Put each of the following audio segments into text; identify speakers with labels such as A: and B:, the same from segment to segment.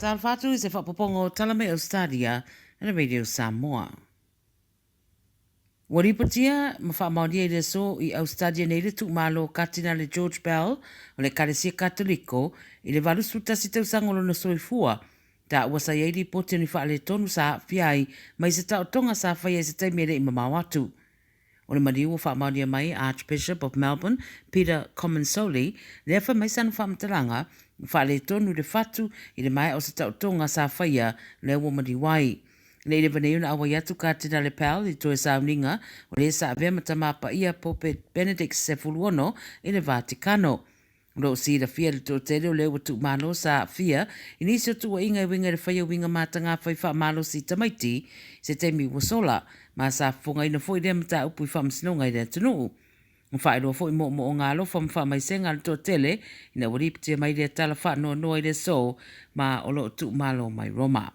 A: Tala Fou is a whapopongo Tala me Ausetalia and Radio Samoa. Waripatia, mawhamauria i so I Ausetalia nei le malo katina le George Bell o le Karesia Katoliko I le valusu tasi tausangolo na soifua ta wasa yeiri poti ni wha le tonu sa fiai mai se tau tonga sa whaia se taimi ele I mamawatu. O le mariu whaamauria mai Archbishop of Melbourne, Peter Comensoli, le awha mai sanu whaamatalanga wha le tonu le fatu I le mai o se tau tonga sa whaia le ua mariwai. Le ile vanei una awa yatu ka tina le pal I toe sauninga o le sa avea matamapa ia Pope Benedict Sefuluono I le Vaticano. Ro si la fia le tōtere o le watu malo sa fia, inisio tua inga winga le whaia winga matanga whai wha malo si tamaiti, se temi wasola, ma sa whonga ina fwoi rea mata upu I wha msinonga I rea tunu. Mwhai roa fwoi mo o ngalo wha mai senga le tōtele, ina wariptia mai rea tala wha noa I rea so, ma o lo tu malo mai Roma.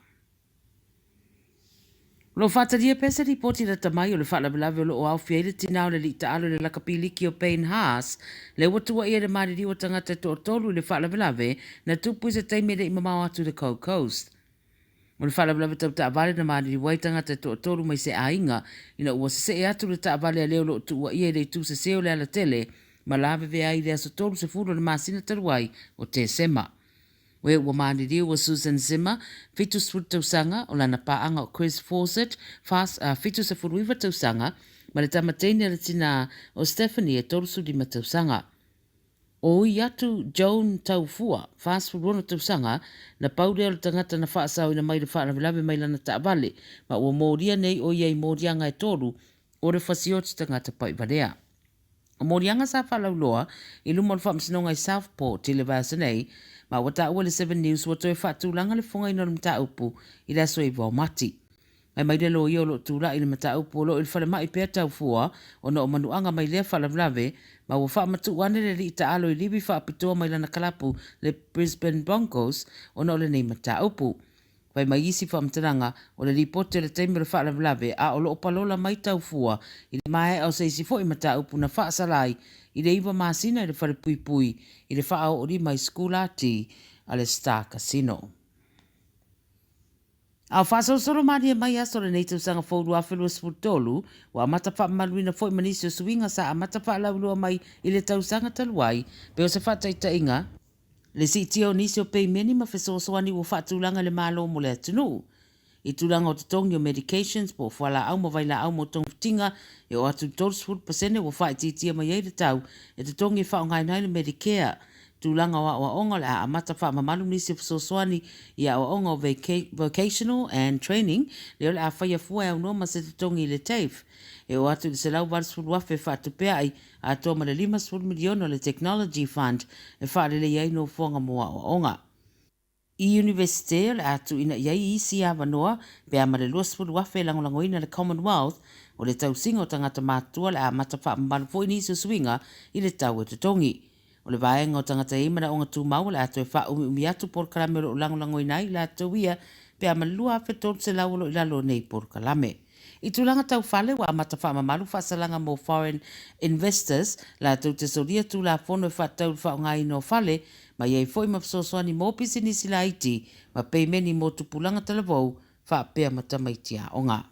A: Lo whataria pesa ripoti na tamai o le whalawelawe o lo o au fiaile tinao le li taalo le lakapiliki o Payne Haas, le watua ia le mariri o tangata to tolu le whalawelawe na tupu se taimere I mamau atu le Gold Coast. O le whalawelawe tau taavale na mariri wai tangata to tolu mai se ainga, ina ua se atu le taavale a leo lo tua ia le tu se seo le ala tele, ma lawe vea I le aso tolu se furu le masina taruai o te sema. We ua maaniri ua Susan Zimmer, fitu sfuru tausanga o lana paanga o Chris Fawcett, fitu se furuiva tausanga, ma le tamateini le tina o Stephanie e tolusu di tausanga. O I atu Joan Taufua, fast furuona tausanga, na paurea le tangata na whaasau ina mai le whaanawelawe mai lana taavale, ma ua mōria nei o iei mōrianga e tolu, o le whasioti tangata paivarea. O mōrianga sa whalauloa, I luma le whamsinonga I Southport, le vasa nei, ma wata ua le 7 News wa toe whaatulanga le whonga ino le mta upu I la soe wau mati. Mai le lo I o lo tūra I le mta upu o lo il whale mai pēr taufua o no o manuanga mai lea whalavlave ma ua whaamatu wane le li ta alo I libi whaapitoa mai lana kalapu le Brisbane Broncos o no le nei mta upu. Mai isi whaamtaranga o le ripote le teimere whalavlave a o lo o palola mai taufua I le mai au seisi fo I mta upu na whaasalai I le iwa maasina I le whare pui pui I le wha o ori mai skulati a le Star Casino. Au whasau soro maria mai aso le neitau sanga fōru a whelua sputolu wa mata wha maluina fo I manisio suinga sa a mata wha laulua mai I le tau sanga taluai pe o se whataita inga. Le si tio nisio pei meni ma whesosoani wa whatulanga le malo mo le atunu. I tulanga o te tongi o medications po whala au ma vaila au mo tong tinga e o atu 12% wa whaititia mai ei le tau e te tongi wha o ngai nai le Medicare. Tulanga wa onga le a amata wha mamalu nisi whesosoani I a onga o vocational and training le ole a whaia fua au noma se te tongi le TAFE. E o atu le se lau varsfuru wafe wha tupea ai a toma le 5 milion o le Technology Fund e wha le iei no whonga moa o onga. I universite le atu ina iai isi a wanoa pe a mare luasfuru wafe langolangoina le Commonwealth o le tausinga o tangata mātua le a mata wha mbalu fo inisi o swinga I le tau e te tongi. O le vaenga o tangata imana o ngā tūmau le atu e wha umi atu por kalame o langolangoina I le atu ia pe a malua afe tonu se laulo I lalo nei por kalame. I tūlanga tau whale wa amata wha mamalu whasalanga mo foreign investors la tau te soria tū la whono e wha tau wha o ngā ino whale ma iei fwoi mapsosoani mō pisini sila iti ma pei meni mō tupulanga talavou wha pēa matamaiti a o ngā.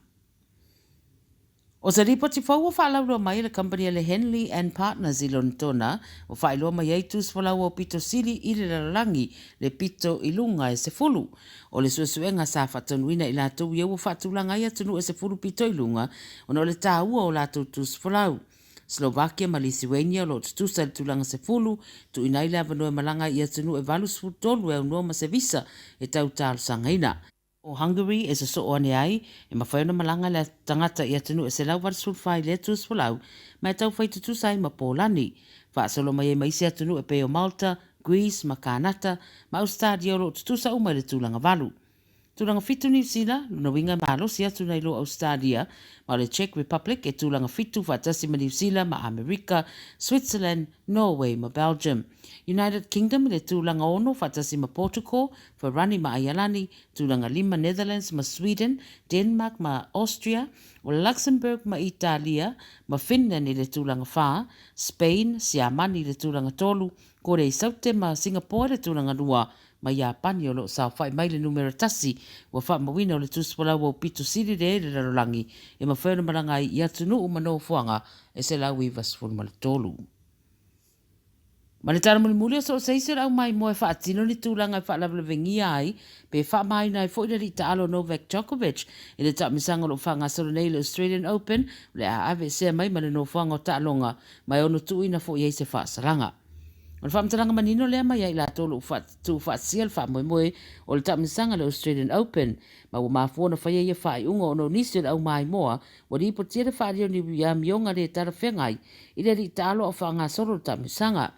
A: O sa ripoti whau o whaalaura mai le company le Henley and Partners I Lontona o whaeloa mai ei tūs whalau o pito siri I le lalangi le pito I lunga e se fulu. O le suesuenga sa whatanuina I la tau iau o whatulanga I atunu e se fulu pito I lunga o no le tāua o la tau tūs whalau. Slovakia ma Lithuania lo tutusa le tulanga se fulu tu inaile avanoe malanga I atunu e valus futolu e unua ma se visa e tau tālu sangaina. O Hungary e se so o ane ai, e mawhaiona malanga le tangata I atunu e se lau varsful whai le tus whalau, ma e tau whai tutusa I ma Pōlani. Whaasolo mai e maisi atunu e peo Malta, Greece, ma Kanata, ma Australia lo tutusa umai le tūlanga valu. Tūlanga fitu New Zealand, luna winga malo si atu nei lo Australia, ma le Czech Republic e tūlanga fitu whatasi ma New Zealand, ma Amerika, Switzerland, Norway, ma Belgium. United Kingdom le tūlanga ono whatasi ma Portugal, Farani ma Ayalani, tūlanga 5 Netherlands ma Sweden, Denmark ma Austria, o Luxembourg ma Italia, ma Finland le tūlanga 4, Spain, Siamani le tūlanga 3, ko rei saute ma Singapore tūranga rua ma Japani o lo sa whai mai le numero tasi wa wha mawina o le tuspala wa pitu siri re re rarolangi e ma whaena maranga i atunu umano fuanga e se lau i vasfunu ma le tolu. Ma le tara muli so seise au mai mo e whaatino ni tūlanga e whaalawalawengia ai pe wha mai na e fo ina rita alo Novak Djokovic i le ta misanga lo whanga soro nei le Australian Open le a ave sea mai ma le no whanga o ta alonga mai ono tuina fo i eise whaasaranga. O le whaamtalanga manino lea mai ai la tolu tu whaatsia le wha moe o le ta misanga le Australian Open ma ua mafuona whaia ia wha i unga ono nisi le au mai moa wa li potia le wha rio ni ia mionga le tara whengai i le rita alo o whanga soro le ta misanga.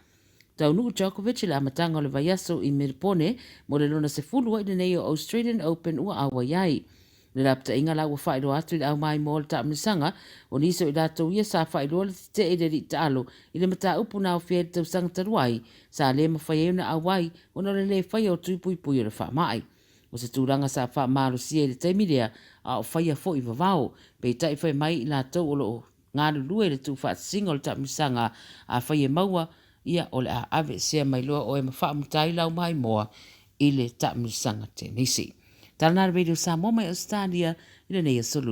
A: Tau nuu Djokovic le amatanga o le vaiaso i Melbourne mo le lona se fulu wa i nei o Australian Open ua awa iai. Le lapta inga la ua whaero atu i au mai mo le taamisanga o niso i lato ia sa whaero le te e le rita alo i le mata upu na o fia le tausanga taruai sa le mawhai euna awai o na le whai o tui pui o le wha mai. O se tūranga sa wha maru sia i le taimirea a o whai a fo i vavao pe tai whai mai i lato o lo ngāru lue le tū whaatsinga o le taamisanga a whai e maua ia o le a ave sea mai loa o e mawhaamutai lau mai moa i le taamisanga te nisi. Tala nara radio Samoa mai Ausetalia i le nei solu.